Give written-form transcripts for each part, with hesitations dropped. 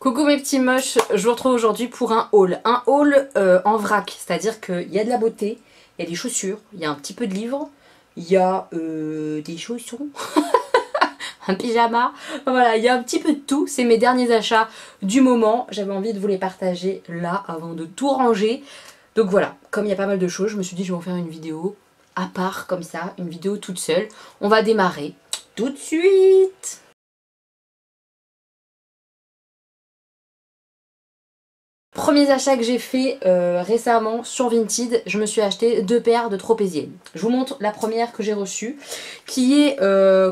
Coucou mes petits moches, je vous retrouve aujourd'hui pour un haul. Un haul en vrac, c'est-à-dire qu'il y a de la beauté, il y a des chaussures, il y a un petit peu de livres, il y a des chaussons, un pyjama, voilà, il y a un petit peu de tout. C'est mes derniers achats du moment, j'avais envie de vous les partager là avant de tout ranger. Donc voilà, comme il y a pas mal de choses, je me suis dit je vais en faire une vidéo à part comme ça, une vidéo toute seule. On va démarrer tout de suite. Premier achat que j'ai fait récemment sur Vinted, je me suis acheté 2 paires de tropéziennes. Je vous montre la première que j'ai reçue, qui est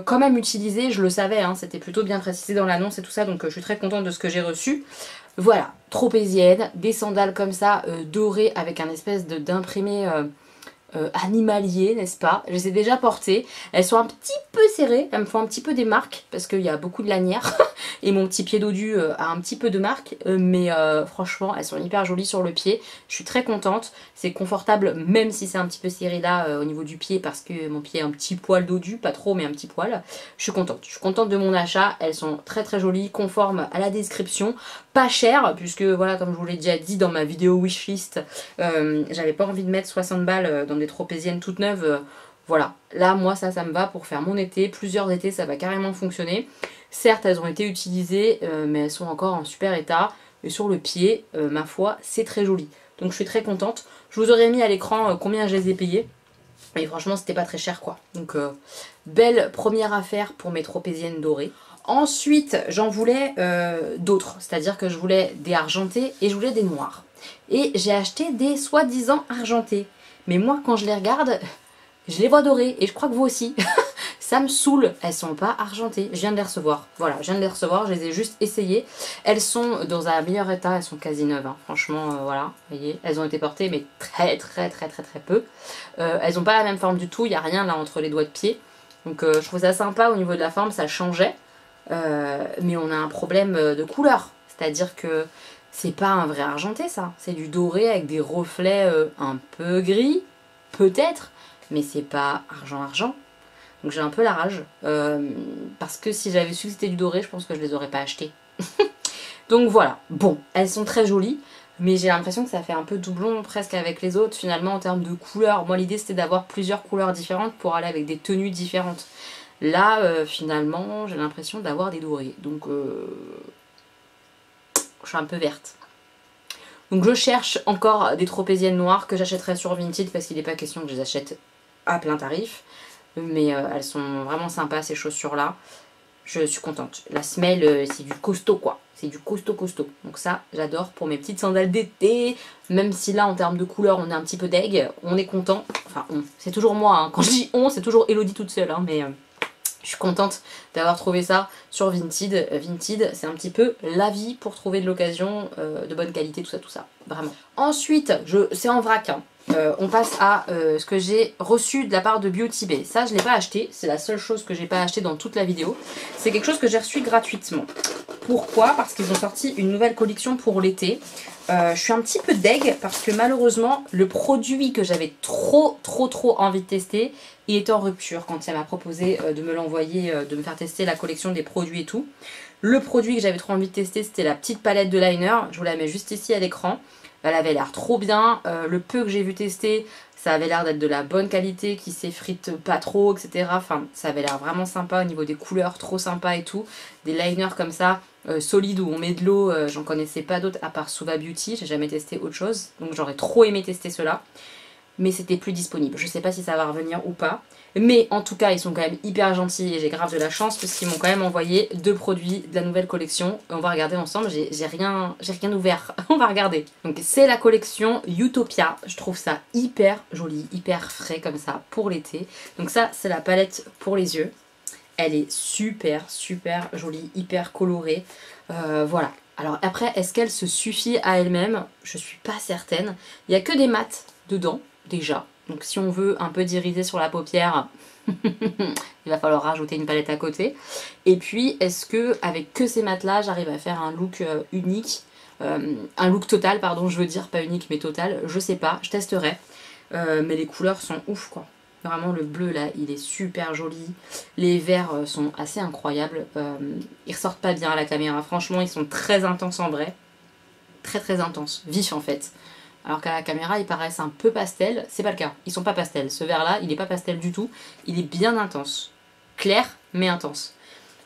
quand même utilisée, je le savais, hein, c'était plutôt bien précisé dans l'annonce et tout ça, donc je suis très contente de ce que j'ai reçu. Voilà, tropézienne, des sandales comme ça, dorées avec un espèce d'imprimé animalier, n'est-ce pas? Je les ai déjà portées, elles sont un petit peu serrées, elles me font un petit peu des marques, parce qu'il y a beaucoup de lanières. Et mon petit pied dodu a un petit peu de marque, mais franchement elles sont hyper jolies sur le pied. Je suis très contente, c'est confortable même si c'est un petit peu serré là au niveau du pied parce que mon pied a un petit poil dodu, pas trop mais un petit poil. Je suis contente de mon achat, elles sont très très jolies, conformes à la description, pas chères puisque voilà comme je vous l'ai déjà dit dans ma vidéo wishlist, j'avais pas envie de mettre 60 balles dans des tropéziennes toutes neuves. Voilà, là moi ça me va pour faire mon été, plusieurs étés ça va carrément fonctionner. Certes elles ont été utilisées mais elles sont encore en super état et sur le pied, ma foi, c'est très joli. Donc je suis très contente. Je vous aurais mis à l'écran combien je les ai payées. Et franchement c'était pas très cher quoi. Donc belle première affaire pour mes tropéziennes dorées. Ensuite j'en voulais d'autres, c'est-à-dire que je voulais des argentés et je voulais des noirs. Et j'ai acheté des soi-disant argentés. Mais moi quand je les regarde, je les vois dorées et je crois que vous aussi. Ça me saoule, elles sont pas argentées, je viens de les recevoir. Voilà, je viens de les recevoir, je les ai juste essayées. Elles sont dans un meilleur état, elles sont quasi neuves, hein. Franchement, voilà, vous voyez, elles ont été portées mais très peu. Elles ont pas la même forme du tout, il n'y a rien là entre les doigts de pied. Donc je trouve ça sympa au niveau de la forme, ça changeait. Mais on a un problème de couleur, c'est-à-dire que c'est pas un vrai argenté ça. C'est du doré avec des reflets un peu gris, peut-être, mais c'est pas argent. Donc j'ai un peu la rage, parce que si j'avais su que c'était du doré, je pense que je les aurais pas achetées. Donc voilà, bon, elles sont très jolies, mais j'ai l'impression que ça fait un peu doublon presque avec les autres finalement en termes de couleurs. Moi l'idée c'était d'avoir plusieurs couleurs différentes pour aller avec des tenues différentes. Là finalement j'ai l'impression d'avoir des dorés, donc je suis un peu verte. Donc je cherche encore des tropéziennes noires que j'achèterai sur Vinted parce qu'il n'est pas question que je les achète à plein tarif. Mais elles sont vraiment sympas ces chaussures là. Je suis contente. La semelle c'est du costaud quoi. C'est du costaud. Donc ça j'adore pour mes petites sandales d'été. Même si là en termes de couleur on est un petit peu deg. On est content. Enfin c'est toujours moi hein. Quand je dis on c'est toujours Elodie toute seule hein. Mais je suis contente d'avoir trouvé ça sur Vinted. Vinted c'est un petit peu la vie pour trouver de l'occasion de bonne qualité, tout ça. Vraiment. Ensuite c'est en vrac hein. On passe à ce que j'ai reçu de la part de Beauty Bay. Ça je ne l'ai pas acheté, c'est la seule chose que j'ai pas acheté dans toute la vidéo. C'est quelque chose que j'ai reçu gratuitement. Pourquoi? Parce qu'ils ont sorti une nouvelle collection pour l'été. Je suis un petit peu deg parce que malheureusement le produit que j'avais trop envie de tester, il était en rupture quand elle m'a proposé de me l'envoyer, de me faire tester la collection des produits et tout. Le produit que j'avais trop envie de tester c'était la petite palette de liner, je vous la mets juste ici à l'écran. Elle avait l'air trop bien, le peu que j'ai vu tester, ça avait l'air d'être de la bonne qualité, qui s'effrite pas trop, etc. Enfin, ça avait l'air vraiment sympa au niveau des couleurs, trop sympa et tout. Des liners comme ça, solides où on met de l'eau, j'en connaissais pas d'autres à part Suva Beauty, j'ai jamais testé autre chose. Donc j'aurais trop aimé tester cela. Mais c'était plus disponible. Je sais pas si ça va revenir ou pas. Mais en tout cas, ils sont quand même hyper gentils et j'ai grave de la chance parce qu'ils m'ont quand même envoyé 2 produits de la nouvelle collection. On va regarder ensemble, j'ai rien ouvert. On va regarder. Donc c'est la collection Utopia. Je trouve ça hyper joli, hyper frais comme ça pour l'été. Donc ça, c'est la palette pour les yeux. Elle est super jolie, hyper colorée. Voilà. Alors après, est-ce qu'elle se suffit à elle-même? Je suis pas certaine. Il n'y a que des mats dedans. Déjà, donc si on veut un peu d'iriser sur la paupière, il va falloir rajouter une palette à côté. Et puis, est-ce que avec que ces mats-là, j'arrive à faire un look unique, un look total, pardon, je veux dire, pas unique mais total, je sais pas, je testerai. Mais les couleurs sont ouf quoi. Vraiment le bleu là, il est super joli. Les verts sont assez incroyables. Ils ressortent pas bien à la caméra. Franchement, ils sont très intenses en vrai. Très très intenses, vifs en fait. Alors qu'à la caméra, ils paraissent un peu pastel. C'est pas le cas. Ils sont pas pastel. Ce vert là, il est pas pastel du tout. Il est bien intense. Clair, mais intense.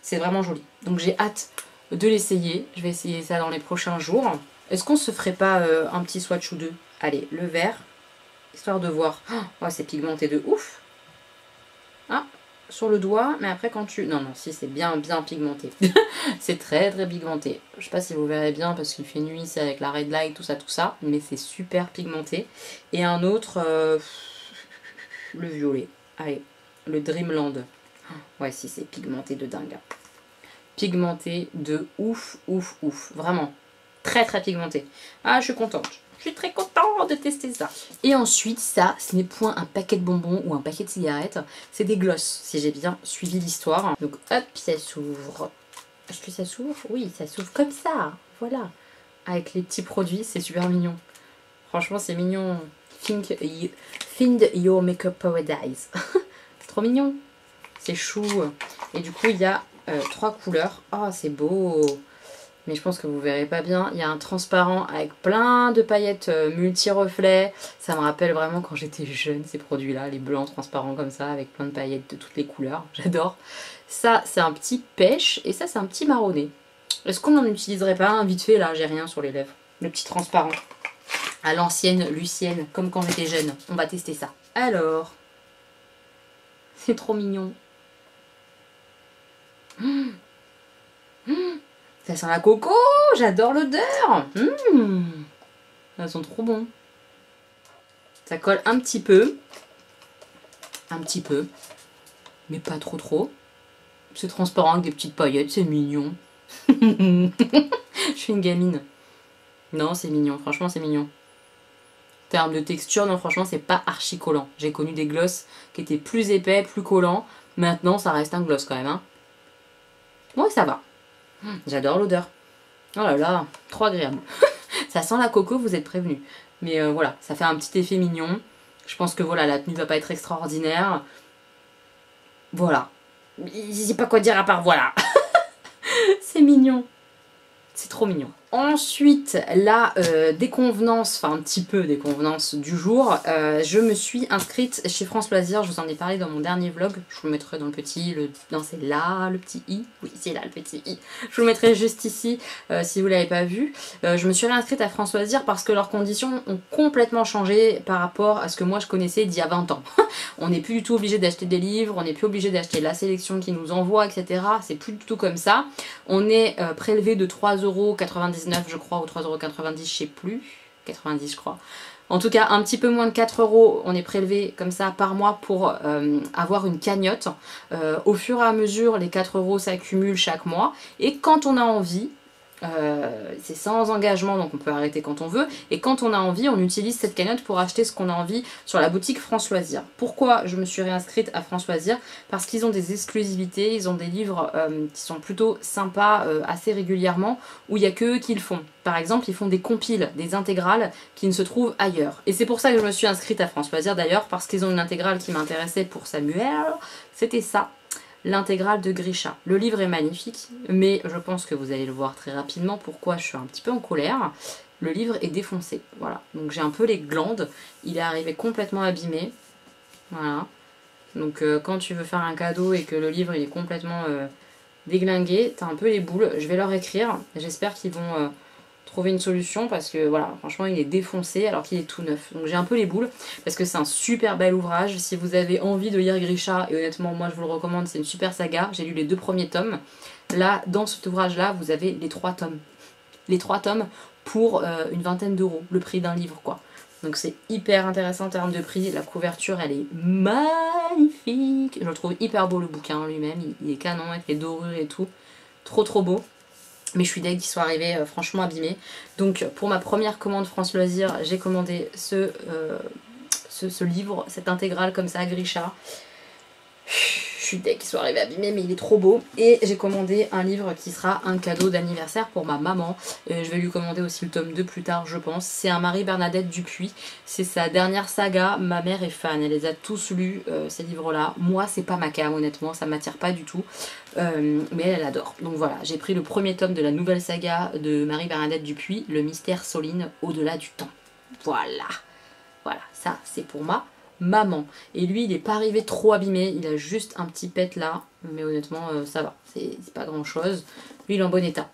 C'est vraiment joli. Donc j'ai hâte de l'essayer. Je vais essayer ça dans les prochains jours. Est-ce qu'on se ferait pas un petit swatch ou deux? Allez, le vert. Histoire de voir. Oh, c'est pigmenté de ouf. Ah, sur le doigt, mais après quand tu... Non, non, si, c'est bien, bien pigmenté. C'est très, très pigmenté. Je sais pas si vous verrez bien parce qu'il fait nuit, c'est avec la red light, tout ça. Mais c'est super pigmenté. Et un autre, le violet. Allez, le Dreamland. Ouais, si, c'est pigmenté de dingue. Pigmenté de ouf, ouf, ouf. Vraiment. Très, très pigmenté. Ah, je suis contente. Je suis très contente de tester ça. Et ensuite, ça, ce n'est point un paquet de bonbons ou un paquet de cigarettes. C'est des glosses, si j'ai bien suivi l'histoire. Donc, hop, ça s'ouvre. Est-ce que ça s'ouvre? Oui, ça s'ouvre comme ça. Voilà. Avec les petits produits, c'est super mignon. Franchement, c'est mignon. Find your makeup paradise. C'est trop mignon. C'est chou. Et du coup, il y a 3 couleurs. Oh, c'est beau. Mais je pense que vous verrez pas bien. Il y a un transparent avec plein de paillettes multi-reflets. Ça me rappelle vraiment quand j'étais jeune, ces produits-là. Les blancs transparents comme ça, avec plein de paillettes de toutes les couleurs. J'adore. Ça, c'est un petit pêche. Et ça, c'est un petit marronné. Est-ce qu'on n'en utiliserait pas un vite fait? Là, j'ai rien sur les lèvres. Le petit transparent. À l'ancienne Lucienne, comme quand j'étais jeune. On va tester ça. Alors. C'est trop mignon. Ça sent la coco, j'adore l'odeur. Elles sont trop bons. Ça colle un petit peu, mais pas trop trop. C'est transparent avec des petites paillettes, c'est mignon. Je suis une gamine. Non, c'est mignon, franchement c'est mignon. En termes de texture, non franchement c'est pas archi collant. J'ai connu des glosses qui étaient plus épais, plus collants. Maintenant ça reste un gloss quand même. Hein. Ouais, ça va. J'adore l'odeur. Oh là là, trop agréable. Ça sent la coco, vous êtes prévenus. Mais voilà, ça fait un petit effet mignon. Je pense que voilà, la tenue va pas être extraordinaire. Voilà. Je sais pas quoi dire à part voilà. C'est mignon. C'est trop mignon. Ensuite, la déconvenance, enfin un petit peu déconvenance du jour, je me suis inscrite chez France Loisirs, je vous en ai parlé dans mon dernier vlog, je vous le mettrai dans le petit, non c'est là le petit i, oui c'est là le petit i, je vous le mettrai juste ici si vous ne l'avez pas vu. Je me suis réinscrite à France Loisirs parce que leurs conditions ont complètement changé par rapport à ce que moi je connaissais d'il y a 20 ans. On n'est plus du tout obligé d'acheter des livres, on n'est plus obligé d'acheter la sélection qu'ils nous envoient, etc. C'est plus du tout comme ça. On est prélevé de 3,99 € je crois, ou 3,90 €, je sais plus. 90 je crois. En tout cas, un petit peu moins de 4 €, on est prélevé comme ça par mois pour avoir une cagnotte. Au fur et à mesure, les 4 € s'accumulent chaque mois. Et quand on a envie, c'est sans engagement, donc on peut arrêter quand on veut, et quand on a envie, on utilise cette cagnotte pour acheter ce qu'on a envie sur la boutique France Loisirs. Pourquoi je me suis réinscrite à France Loisirs? Parce qu'ils ont des exclusivités, ils ont des livres qui sont plutôt sympas assez régulièrement, où il n'y a que eux qui le font. Par exemple, ils font des compiles, des intégrales qui ne se trouvent ailleurs. Et c'est pour ça que je me suis inscrite à France Loisirs d'ailleurs, parce qu'ils ont une intégrale qui m'intéressait pour Samuel, c'était ça. L'intégrale de Grisha. Le livre est magnifique, mais je pense que vous allez le voir très rapidement pourquoi je suis un petit peu en colère. Le livre est défoncé, voilà. Donc j'ai un peu les glandes, il est arrivé complètement abîmé, voilà. Donc quand tu veux faire un cadeau et que le livre il est complètement déglingué, t'as un peu les boules. Je vais leur écrire, j'espère qu'ils vont trouver une solution parce que voilà, franchement il est défoncé alors qu'il est tout neuf. Donc j'ai un peu les boules parce que c'est un super bel ouvrage. Si vous avez envie de lire Grisha, et honnêtement moi je vous le recommande, c'est une super saga. J'ai lu les 2 premiers tomes. Là, dans cet ouvrage-là, vous avez les 3 tomes. Les 3 tomes pour une vingtaine d'euros, le prix d'un livre quoi. Donc c'est hyper intéressant en termes de prix. La couverture elle est magnifique. Je le trouve hyper beau le bouquin lui-même. Il est canon avec les dorures et tout. Trop trop beau. Mais je suis deg qu'ils soient arrivés franchement abîmés. Donc pour ma première commande France Loisirs, j'ai commandé ce livre, cette intégrale comme ça, Grisha. Je suis dès qu'il soit arrivé abîmé, mais il est trop beau. Et j'ai commandé un livre qui sera un cadeau d'anniversaire pour ma maman. Je vais lui commander aussi le tome 2 plus tard, je pense. C'est un Marie-Bernadette Dupuis. C'est sa dernière saga. Ma mère est fan, elle les a tous lus, ces livres-là. Moi, c'est pas ma came, honnêtement, ça m'attire pas du tout. Mais elle adore. Donc voilà, j'ai pris le premier tome de la nouvelle saga de Marie-Bernadette Dupuis, Le mystère Soline au-delà du temps. Voilà. Voilà, ça c'est pour ma maman. Et lui, il est pas arrivé trop abîmé, il a juste un petit pet là, mais honnêtement, ça va, c'est pas grand chose. Lui, il est en bon état.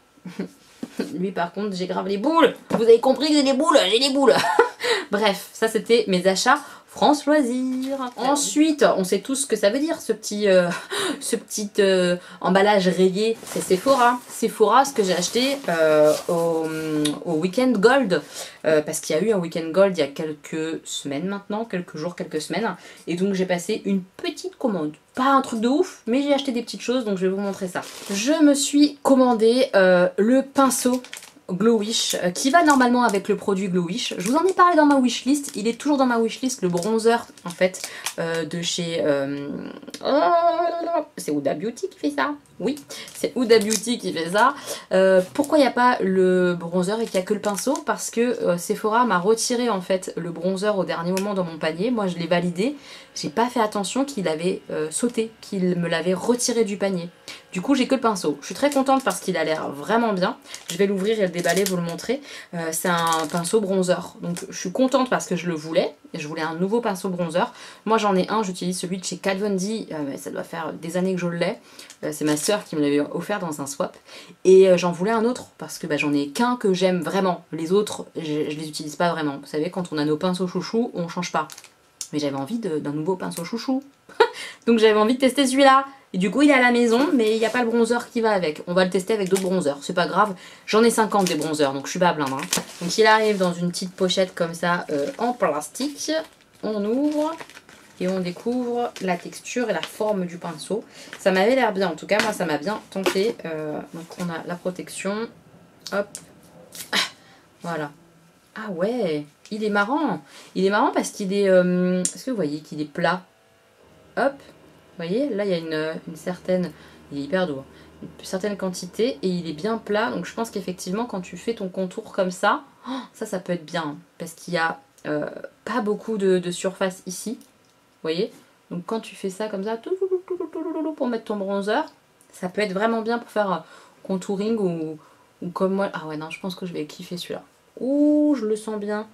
Lui, par contre, j'ai grave les boules. Vous avez compris que j'ai des boules, j'ai des boules. Bref, ça c'était mes achats France Loisirs. Ensuite, on sait tous ce que ça veut dire, ce petit emballage rayé. C'est Sephora. Sephora, ce que j'ai acheté au Weekend Gold. Parce qu'il y a eu un Weekend Gold il y a quelques semaines maintenant, quelques jours, quelques semaines. Et donc j'ai passé une petite commande. Pas un truc de ouf, mais j'ai acheté des petites choses, donc je vais vous montrer ça. Je me suis commandé le pinceau Glow Wish qui va normalement avec le produit Glow Wish. Je vous en ai parlé dans ma wishlist, il est toujours dans ma wishlist, le bronzer en fait de chez c'est Huda Beauty qui fait ça. Oui, c'est Huda Beauty qui fait ça. Pourquoi il n'y a pas le bronzer et qu'il n'y a que le pinceau? Parce que Sephora m'a retiré en fait le bronzer au dernier moment dans mon panier. Moi je l'ai validé, j'ai pas fait attention qu'il avait sauté, qu'il me l'avait retiré du panier. Du coup j'ai que le pinceau. Je suis très contente parce qu'il a l'air vraiment bien. Je vais l'ouvrir et le déballer, vous le montrer. C'est un pinceau bronzer. Donc je suis contente parce que je le voulais. Je voulais un nouveau pinceau bronzer. Moi j'en ai un, j'utilise celui de chez Kat Von D. Ça doit faire des années que je l'ai. C'est ma soeur qui me l'avait offert dans un swap. Et j'en voulais un autre parce que j'en ai qu'un que j'aime vraiment. Les autres, je les utilise pas vraiment. Vous savez, quand on a nos pinceaux chouchous, on change pas. Mais j'avais envie d'un nouveau pinceau chouchou. Donc j'avais envie de tester celui-là. Et du coup il est à la maison, mais il n'y a pas le bronzer qui va avec. On va le tester avec d'autres bronzers, c'est pas grave. J'en ai 50 des bronzers, donc je suis pas à plaindre. Hein. Donc il arrive dans une petite pochette comme ça, en plastique. On ouvre et on découvre la texture et la forme du pinceau. Ça m'avait l'air bien, en tout cas moi ça m'a bien tenté. Donc on a la protection. Hop. Ah, voilà. Ah ouais, il est marrant. Il est marrant parce qu'il est... Est-ce que vous voyez qu'il est plat? Hop. Vous voyez, là il y a une certaine... Il est hyper doux. Une certaine quantité et il est bien plat. Donc je pense qu'effectivement quand tu fais ton contour comme ça, ça peut être bien. Parce qu'il n'y a pas beaucoup de surface ici. Vous voyez? Donc quand tu fais ça comme ça, pour mettre ton bronzer, ça peut être vraiment bien pour faire contouring ou comme moi. Ah ouais non, je pense que je vais kiffer celui-là. Ouh, je le sens bien.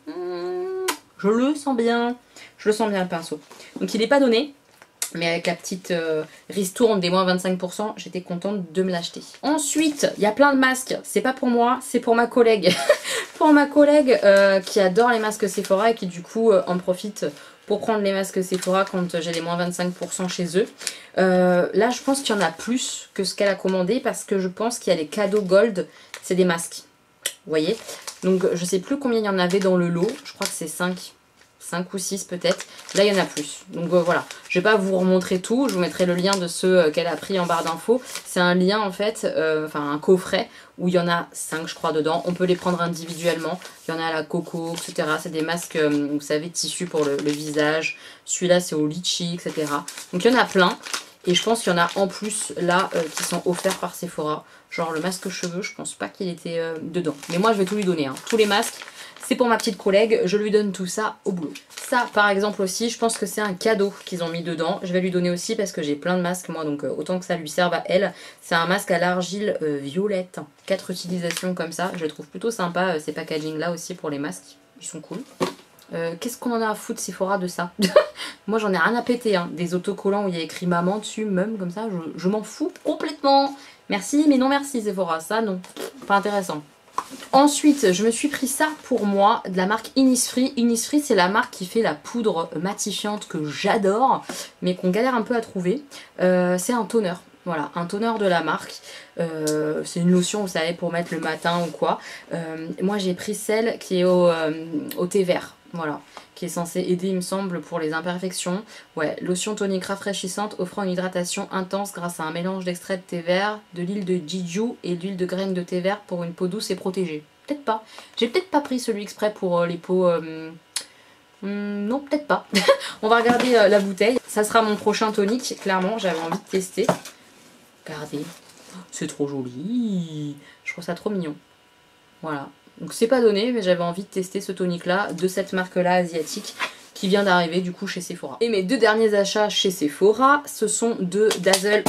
Je le sens bien. Je le sens bien le pinceau. Donc il n'est pas donné. Mais avec la petite ristourne des moins 25%, j'étais contente de me l'acheter. Ensuite, il y a plein de masques. C'est pas pour moi, c'est pour ma collègue. Pour ma collègue qui adore les masques Sephora et qui du coup en profite pour prendre les masques Sephora quand j'ai les moins 25% chez eux. Là, je pense qu'il y en a plus que ce qu'elle a commandé parce que je pense qu'il y a les cadeaux gold. C'est des masques. Vous voyez? Donc, je sais plus combien il y en avait dans le lot. Je crois que c'est 5 ou 6 peut-être. Là, il y en a plus. Donc voilà. Je vais pas vous remontrer tout. Je vous mettrai le lien de ceux qu'elle a pris en barre d'infos. C'est un lien en fait, enfin un coffret où il y en a 5 je crois dedans. On peut les prendre individuellement. Il y en a à la coco, etc. C'est des masques, vous savez, tissu pour le visage. Celui-là, c'est au litchi, etc. Donc il y en a plein. Et je pense qu'il y en a en plus là qui sont offerts par Sephora. Genre le masque cheveux, je pense pas qu'il était dedans. Mais moi, je vais tout lui donner. Hein. Tous les masques. C'est pour ma petite collègue, je lui donne tout ça au boulot. Ça par exemple aussi, je pense que c'est un cadeau qu'ils ont mis dedans. Je vais lui donner aussi parce que j'ai plein de masques moi, donc autant que ça lui serve à elle. C'est un masque à l'argile violette. 4 utilisations comme ça, je le trouve plutôt sympa ces packaging là aussi pour les masques. Ils sont cool. Qu'est-ce qu'on en a à foutre Sephora de ça? Moi j'en ai rien à péter, hein. Des autocollants où il y a écrit maman dessus, même comme ça, je m'en fous complètement. Merci mais non merci Sephora, ça non, pas intéressant. Ensuite, je me suis pris ça pour moi, de la marque Innisfree. Innisfree, c'est la marque qui fait la poudre matifiante que j'adore, mais qu'on galère un peu à trouver. C'est un toner. Voilà, un toner de la marque. C'est une lotion, vous savez, pour mettre le matin ou quoi. Moi, j'ai pris celle qui est au thé vert. Voilà, qui est censée aider, il me semble, pour les imperfections. Ouais, lotion tonique rafraîchissante offrant une hydratation intense grâce à un mélange d'extrait de thé vert, de l'huile de Jeju et d'huile de graines de thé vert pour une peau douce et protégée. Peut-être pas. J'ai peut-être pas pris celui exprès pour les peaux... non, peut-être pas. On va regarder la bouteille. Ça sera mon prochain tonique, clairement, j'avais envie de tester. Regardez, c'est trop joli. Je trouve ça trop mignon. Voilà. Donc c'est pas donné, mais j'avais envie de tester ce tonique là, de cette marque là asiatique, qui vient d'arriver du coup chez Sephora. Et mes deux derniers achats chez Sephora, ce sont deux Dazzle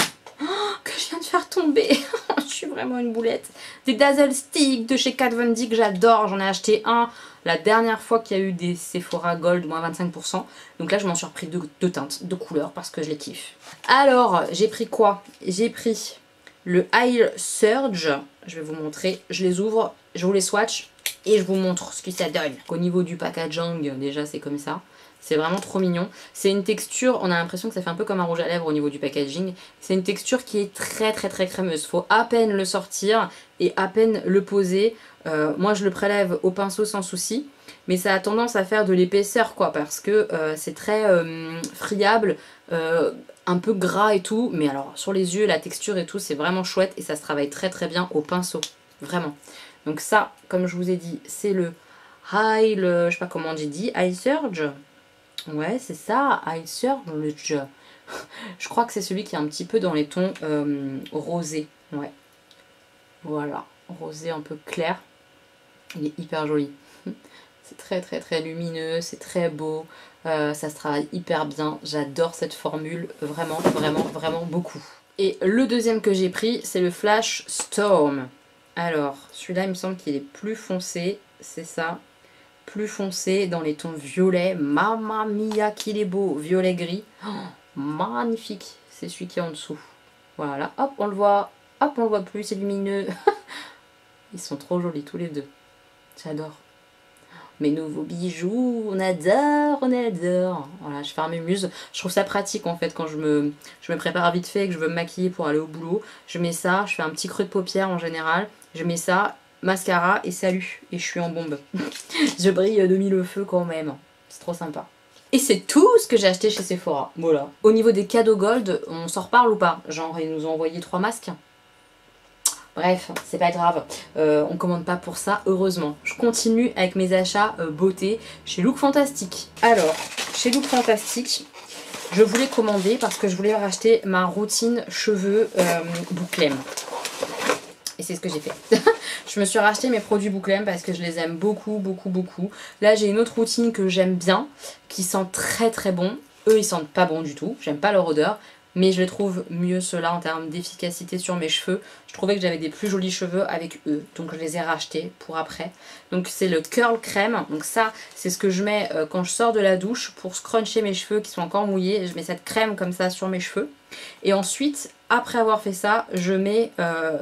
que je viens de faire tomber. Je suis vraiment une boulette. Des Dazzle Stick de chez Kat Von D que j'adore. J'en ai acheté un la dernière fois qu'il y a eu des Sephora Gold moins 25%. Donc là je m'en suis repris deux teintes, deux couleurs parce que je les kiffe. Alors j'ai pris quoi? J'ai pris le High Surge. Je vais vous montrer. Je les ouvre, je vous les swatch et je vous montre ce que ça donne. Au niveau du packaging, déjà c'est comme ça. C'est vraiment trop mignon. C'est une texture, on a l'impression que ça fait un peu comme un rouge à lèvres au niveau du packaging. C'est une texture qui est très crémeuse. Faut à peine le sortir et à peine le poser. Moi je le prélève au pinceau sans souci. Mais ça a tendance à faire de l'épaisseur quoi. Parce que c'est très friable, un peu gras et tout. Mais alors sur les yeux, la texture et tout, c'est vraiment chouette. Et ça se travaille très bien au pinceau. Vraiment. Donc ça, comme je vous ai dit, c'est le je sais pas comment j'ai dit, High Surge. Ouais, c'est ça, High Surge. Je crois que c'est celui qui est un petit peu dans les tons rosés. Ouais. Voilà, rosé un peu clair. Il est hyper joli. C'est très lumineux, c'est très beau. Ça se travaille hyper bien. J'adore cette formule, vraiment beaucoup. Et le deuxième que j'ai pris, c'est le Flash Storm. Alors, celui-là, il me semble qu'il est plus foncé. C'est ça. Plus foncé dans les tons violets. Mamma mia qu'il est beau. Violet gris. Oh, magnifique. C'est celui qui est en dessous. Voilà. Hop, on le voit. Hop, on le voit plus. C'est lumineux. Ils sont trop jolis tous les deux. J'adore. Mes nouveaux bijoux. On adore, on adore. Voilà, je ferme mes muses. Je trouve ça pratique en fait quand je me prépare vite fait et que je veux me maquiller pour aller au boulot. Je mets ça. Je fais un petit creux de paupière en général. Je mets ça. Mascara et salut, et je suis en bombe. Je brille de mille feux quand même. C'est trop sympa. Et c'est tout ce que j'ai acheté chez Sephora. Voilà. Au niveau des cadeaux gold, on s'en reparle ou pas? Genre, ils nous ont envoyé 3 masques. Bref, c'est pas grave. On commande pas pour ça, heureusement. Je continue avec mes achats beauté chez Look Fantastic. Alors, chez Look Fantastic, je voulais commander parce que je voulais racheter ma routine cheveux Bouclem. Et c'est ce que j'ai fait. Je me suis racheté mes produits Bouclem parce que je les aime beaucoup. Là j'ai une autre routine que j'aime bien, qui sent très bon. Eux ils sentent pas bon du tout, j'aime pas leur odeur. Mais je les trouve mieux ceux-là en termes d'efficacité sur mes cheveux. Je trouvais que j'avais des plus jolis cheveux avec eux. Donc je les ai rachetés pour après. Donc c'est le Curl Crème. Donc ça c'est ce que je mets quand je sors de la douche pour scruncher mes cheveux qui sont encore mouillés. Je mets cette crème comme ça sur mes cheveux. Et ensuite, après avoir fait ça, je mets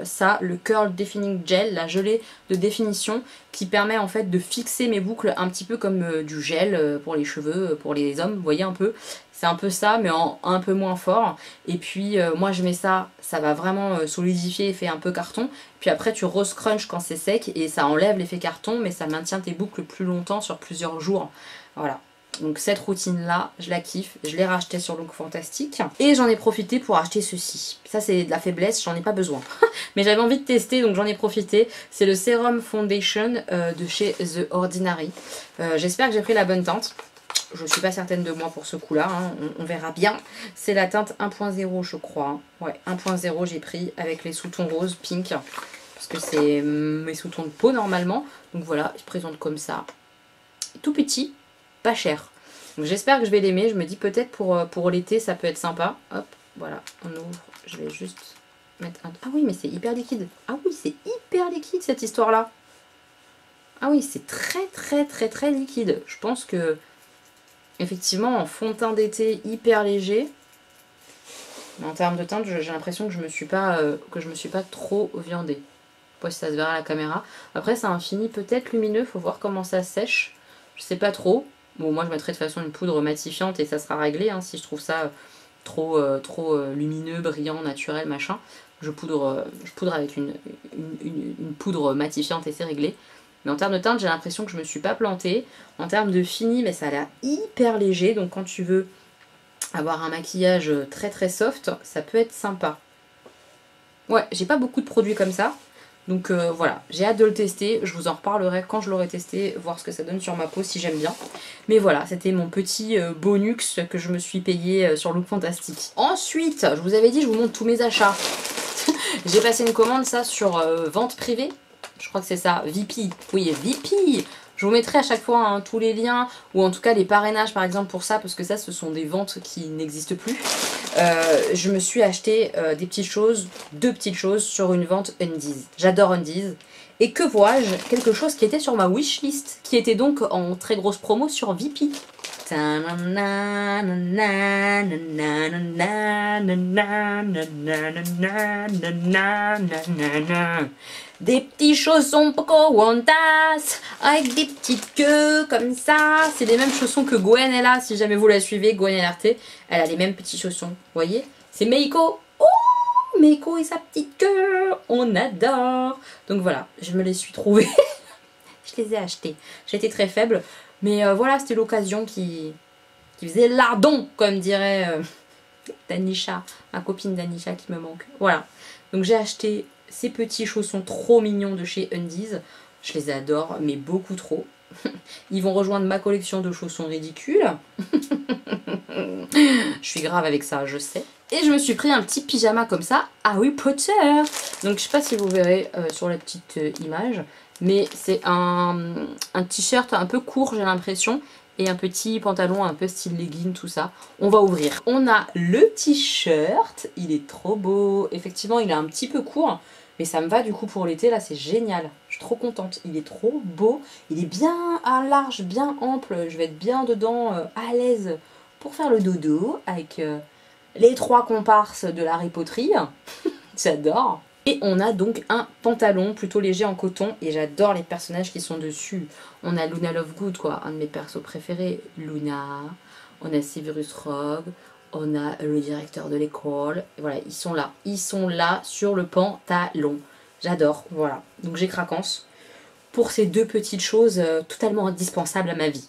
ça, le Curl Defining Gel, la gelée de définition, qui permet en fait de fixer mes boucles un petit peu comme du gel pour les cheveux, pour les hommes, vous voyez un peu. C'est un peu ça, mais en un peu moins fort. Et puis moi je mets ça, ça va vraiment solidifier et fait un peu carton. Puis après tu re-scrunch quand c'est sec et ça enlève l'effet carton, mais ça maintient tes boucles plus longtemps sur plusieurs jours. Voilà. Donc cette routine là, je la kiffe, je l'ai racheté sur Look Fantastic. Et j'en ai profité pour acheter ceci. Ça c'est de la faiblesse, j'en ai pas besoin. Mais j'avais envie de tester donc j'en ai profité. C'est le Serum Foundation de chez The Ordinary. J'espère que j'ai pris la bonne teinte. Je suis pas certaine de moi pour ce coup là, hein. On verra bien. C'est la teinte 1.0 je crois. Hein. Ouais, 1.0 j'ai pris avec les sous-tons rose, pink. Parce que c'est mes sous-tons de peau normalement. Donc voilà, il se présente comme ça. Tout petit. Pas cher. Donc j'espère que je vais l'aimer. Je me dis peut-être pour l'été ça peut être sympa. Hop, voilà, on ouvre. Je vais juste mettre un... Ah oui, mais c'est hyper liquide. Ah oui, c'est hyper liquide cette histoire-là. Ah oui, c'est très liquide. Je pense que effectivement en fond de teint d'été hyper léger. Mais en termes de teinte, j'ai l'impression que je me suis pas trop viandée. Je sais pas si ça se verra à la caméra. Après c'est un fini peut-être lumineux. Faut voir comment ça sèche. Je sais pas trop. Bon, moi je mettrai de toute façon une poudre matifiante et ça sera réglé hein, si je trouve ça trop lumineux, brillant, naturel, machin. Je poudre avec une poudre matifiante et c'est réglé. Mais en termes de teinte, j'ai l'impression que je me suis pas plantée. En termes de fini, mais ça a l'air hyper léger. Donc quand tu veux avoir un maquillage très soft, ça peut être sympa. Ouais, j'ai pas beaucoup de produits comme ça. Donc voilà, j'ai hâte de le tester. Je vous en reparlerai quand je l'aurai testé, voir ce que ça donne sur ma peau si j'aime bien. Mais voilà, c'était mon petit bonus que je me suis payé sur Look Fantastic. Ensuite, je vous avais dit, je vous montre tous mes achats. J'ai passé une commande ça sur vente privée. Je crois que c'est ça, VP. Oui, VP. Je vous mettrai à chaque fois hein, tous les liens, ou en tout cas les parrainages par exemple pour ça, parce que ça ce sont des ventes qui n'existent plus. Je me suis acheté des petites choses, deux petites choses sur une vente Undies. J'adore Undies. Et que vois-je? Quelque chose qui était sur ma wishlist, qui était donc en très grosse promo sur VP. Des petits chaussons Pocahontas avec des petites queues comme ça. C'est les mêmes chaussons que Gwen elle a. Si jamais vous la suivez, Gwen LRT, elle a les mêmes petits chaussons. Vous voyez? C'est Meiko. Oh, Meiko et sa petite queue. On adore. Donc voilà, je me les suis trouvées. Je les ai achetés. J'étais très faible. Mais voilà, c'était l'occasion qui faisait lardon, comme dirait Danisha, ma copine Danisha qui me manque. Voilà. Donc j'ai acheté ces petits chaussons trop mignons de chez Undies. Je les adore, mais beaucoup trop. Ils vont rejoindre ma collection de chaussons ridicules. Je suis grave avec ça, je sais. Et je me suis pris un petit pyjama comme ça, Harry Potter. Donc je sais pas si vous verrez sur la petite image. Mais c'est un t-shirt un peu court, j'ai l'impression. Et un petit pantalon un peu style legging, tout ça. On va ouvrir. On a le t-shirt. Il est trop beau. Effectivement, il est un petit peu court. Mais ça me va du coup pour l'été. Là, c'est génial. Je suis trop contente. Il est trop beau. Il est bien large, bien ample. Je vais être bien dedans, à l'aise pour faire le dodo. Avec les trois comparses de la Harry Potter. J'adore. Et on a donc un pantalon plutôt léger en coton et j'adore les personnages qui sont dessus. On a Luna Lovegood, quoi, un de mes persos préférés, Luna. On a Severus Rogue, on a le directeur de l'école. Voilà, ils sont là sur le pantalon. J'adore, voilà. Donc j'ai craquance pour ces deux petites choses totalement indispensables à ma vie.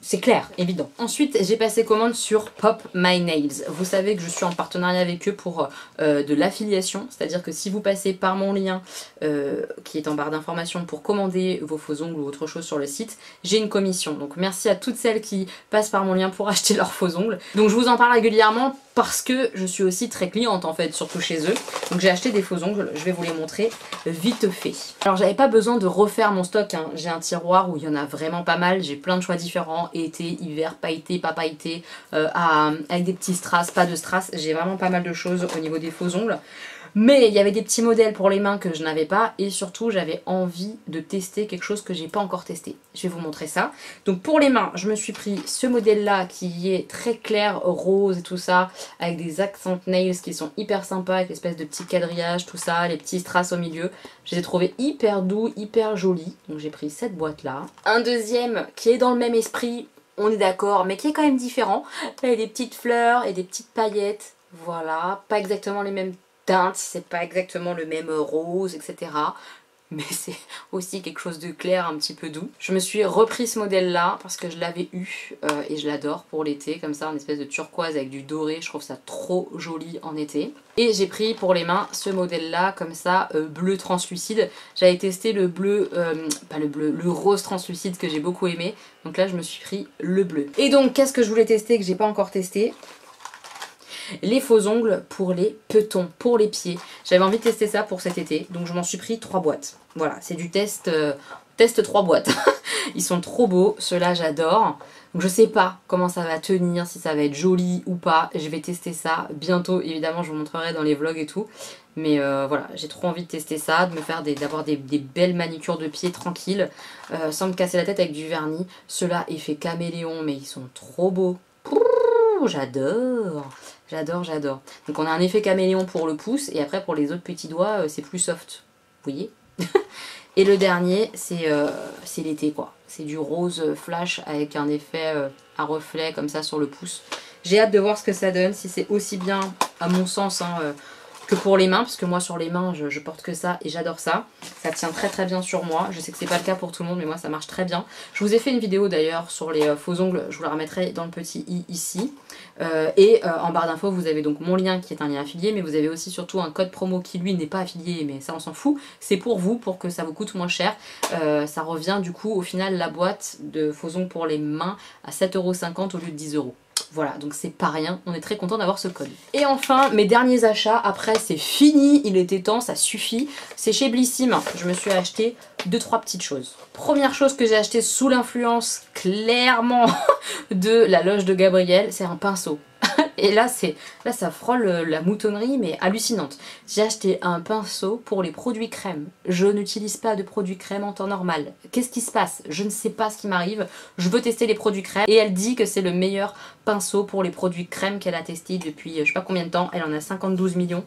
C'est clair, évident. Ensuite, j'ai passé commande sur Pop My Nails. Vous savez que je suis en partenariat avec eux pour de l'affiliation. C'est-à-dire que si vous passez par mon lien qui est en barre d'informations pour commander vos faux ongles ou autre chose sur le site, j'ai une commission. Donc merci à toutes celles qui passent par mon lien pour acheter leurs faux ongles. Donc je vous en parle régulièrement parce que je suis aussi très cliente en fait, surtout chez eux. Donc j'ai acheté des faux ongles, je vais vous les montrer vite fait. Alors j'avais pas besoin de refaire mon stock, hein. J'ai un tiroir où il y en a vraiment pas mal, j'ai plein de choix différents, été, hiver, pailleté, pas pailleté, avec des petits strass, pas de strass, j'ai vraiment pas mal de choses au niveau des faux ongles. Mais il y avait des petits modèles pour les mains que je n'avais pas et surtout j'avais envie de tester quelque chose que j'ai pas encore testé. Je vais vous montrer ça. Donc pour les mains, je me suis pris ce modèle là qui est très clair, rose et tout ça, avec des accent nails qui sont hyper sympas, avec l'espèce de petits quadrillages, tout ça, les petits strass au milieu. Je les ai trouvés hyper doux, hyper jolis. Donc j'ai pris cette boîte là. Un deuxième qui est dans le même esprit, on est d'accord, mais qui est quand même différent. Avec des petites fleurs et des petites paillettes. Voilà, pas exactement les mêmes teinte, c'est pas exactement le même rose, etc. Mais c'est aussi quelque chose de clair, un petit peu doux. Je me suis repris ce modèle là parce que je l'avais eu et je l'adore pour l'été, comme ça, une espèce de turquoise avec du doré, je trouve ça trop joli en été. Et j'ai pris pour les mains ce modèle là, comme ça, bleu translucide. J'avais testé le bleu, pas le bleu, le rose translucide que j'ai beaucoup aimé. Donc là je me suis pris le bleu. Et donc qu'est-ce que je voulais tester que j'ai pas encore testé ? Les faux ongles pour les petons, pour les pieds. J'avais envie de tester ça pour cet été, donc je m'en suis pris 3 boîtes. Voilà, c'est du test 3 boîtes. Ils sont trop beaux, ceux-là j'adore. Donc je sais pas comment ça va tenir, si ça va être joli ou pas. Je vais tester ça bientôt, évidemment je vous montrerai dans les vlogs et tout. Mais voilà, j'ai trop envie de tester ça, de me faire d'avoir des belles manicures de pieds tranquilles, sans me casser la tête avec du vernis. Ceux-là, effet caméléon, mais ils sont trop beaux. J'adore, j'adore, j'adore. Donc on a un effet caméléon pour le pouce et après pour les autres petits doigts c'est plus soft. Vous voyez. Et le dernier c'est l'été quoi. C'est du rose flash avec un effet à reflet comme ça sur le pouce. J'ai hâte de voir ce que ça donne, si c'est aussi bien à mon sens hein, que pour les mains, parce que moi sur les mains je porte que ça et j'adore ça. Ça tient très très bien sur moi. Je sais que c'est pas le cas pour tout le monde, mais moi ça marche très bien. Je vous ai fait une vidéo d'ailleurs sur les faux ongles, je vous la remettrai dans le petit i ici. En barre d'infos vous avez donc mon lien qui est un lien affilié, mais vous avez aussi surtout un code promo qui lui n'est pas affilié, mais ça on s'en fout. C'est pour vous, pour que ça vous coûte moins cher. Ça revient du coup au final la boîte de faux ongles pour les mains à 7,50 € au lieu de 10 €. Voilà, donc c'est pas rien, on est très content d'avoir ce code. Et enfin, mes derniers achats, après c'est fini, il était temps, ça suffit. C'est chez Blissim, je me suis acheté 2-3 petites choses. Première chose que j'ai acheté sous l'influence clairement de la loge de Gabriel, c'est un pinceau. Et là ça frôle la moutonnerie, mais hallucinante. J'ai acheté un pinceau pour les produits crème. Je n'utilise pas de produits crème en temps normal. Qu'est-ce qui se passe? Je ne sais pas ce qui m'arrive. Je veux tester les produits crème et elle dit que c'est le meilleur pinceau pour les produits crème qu'elle a testé depuis je sais pas combien de temps. Elle en a 52 millions.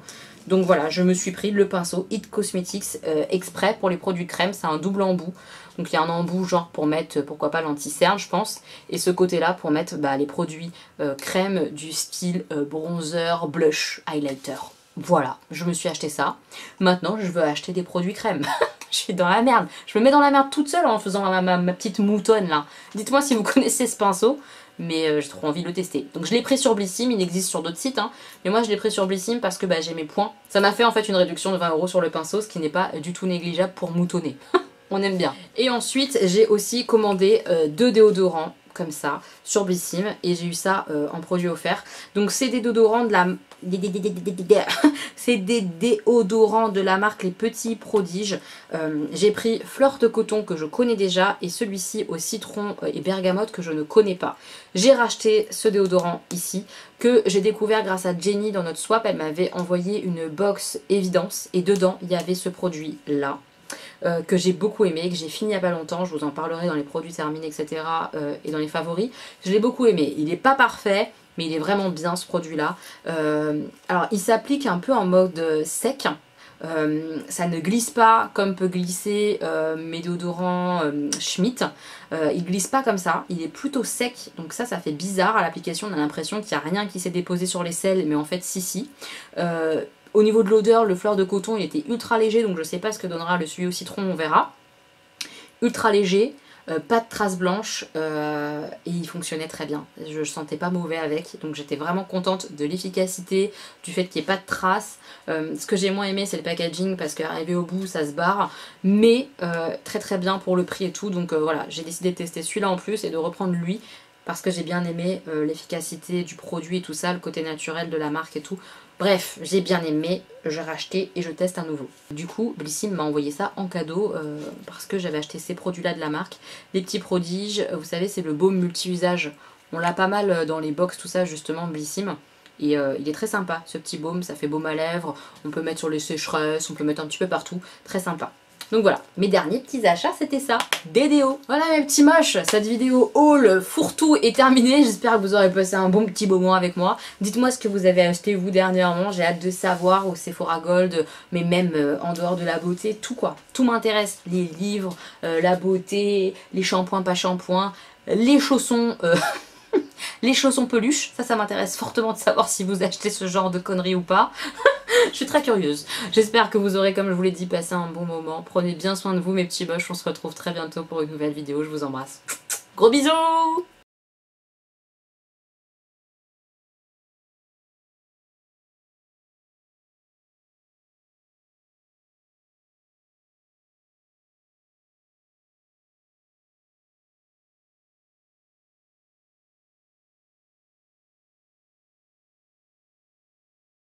Donc voilà, je me suis pris le pinceau It Cosmetics exprès pour les produits crème. C'est un double embout. Donc il y a un embout genre pour mettre, pourquoi pas l'anti-cerne je pense. Et ce côté là pour mettre les produits crème du style bronzer, blush, highlighter. Voilà, je me suis acheté ça. Maintenant je veux acheter des produits crème. Je suis dans la merde. Je me mets dans la merde toute seule en faisant ma petite moutonne là. Dites-moi si vous connaissez ce pinceau. Mais j'ai trop envie de le tester. Donc je l'ai pris sur Blissim, il existe sur d'autres sites, hein, mais moi je l'ai pris sur Blissim parce que j'ai mes points. Ça m'a fait en fait une réduction de 20 € sur le pinceau, ce qui n'est pas du tout négligeable pour moutonner. On aime bien. Et ensuite j'ai aussi commandé 2 déodorants comme ça sur Blissim et j'ai eu ça en produit offert. Donc c'est des déodorants de la... c'est des déodorants de la marque Les Petits Prodiges. J'ai pris Fleur de Coton que je connais déjà et celui-ci au citron et bergamote que je ne connais pas. J'ai racheté ce déodorant ici que j'ai découvert grâce à Jenny dans notre swap. Elle m'avait envoyé une box évidence et dedans il y avait ce produit là. Que j'ai beaucoup aimé, que j'ai fini il n'y a pas longtemps, je vous en parlerai dans les produits terminés etc. Et dans les favoris. Je l'ai beaucoup aimé, il n'est pas parfait mais il est vraiment bien ce produit là. Alors il s'applique un peu en mode sec, ça ne glisse pas comme peut glisser mes déodorants Schmitt. Il glisse pas comme ça, il est plutôt sec, donc ça fait bizarre à l'application, on a l'impression qu'il n'y a rien qui s'est déposé sur les selles, mais en fait si. Au niveau de l'odeur, le fleur de coton il était ultra léger, donc je sais pas ce que donnera le celui au citron, on verra. Ultra léger, pas de traces blanches et il fonctionnait très bien. Je ne sentais pas mauvais avec, donc j'étais vraiment contente de l'efficacité, du fait qu'il n'y ait pas de traces. Ce que j'ai moins aimé c'est le packaging parce qu'arrivé au bout ça se barre, mais très très bien pour le prix et tout, donc voilà, j'ai décidé de tester celui-là en plus et de reprendre lui. Parce que j'ai bien aimé l'efficacité du produit et tout ça, le côté naturel de la marque et tout. Bref, j'ai bien aimé, j'ai racheté et je teste un nouveau. Du coup, Blissim m'a envoyé ça en cadeau parce que j'avais acheté ces produits-là de la marque. Les Petits Prodiges, vous savez, c'est le baume multi-usage. On l'a pas mal dans les box, tout ça, justement, Blissim. Et il est très sympa, ce petit baume, ça fait baume à lèvres. On peut mettre sur les sécheresses, on peut mettre un petit peu partout. Très sympa. Donc voilà, mes derniers petits achats c'était ça, des déos. Voilà mes petits moches, cette vidéo haul fourre-tout est terminée. J'espère que vous aurez passé un bon petit moment avec moi. Dites-moi ce que vous avez acheté vous dernièrement, j'ai hâte de savoir, au Sephora Gold, mais même en dehors de la beauté, tout quoi. Tout m'intéresse, les livres, la beauté, les shampoings pas shampoings, les chaussons... les chaussons peluches, ça m'intéresse fortement de savoir si vous achetez ce genre de conneries ou pas. Je suis très curieuse. J'espère que vous aurez, comme je vous l'ai dit, passé un bon moment. Prenez bien soin de vous mes petits moches, on se retrouve très bientôt pour une nouvelle vidéo. Je vous embrasse. Gros bisous!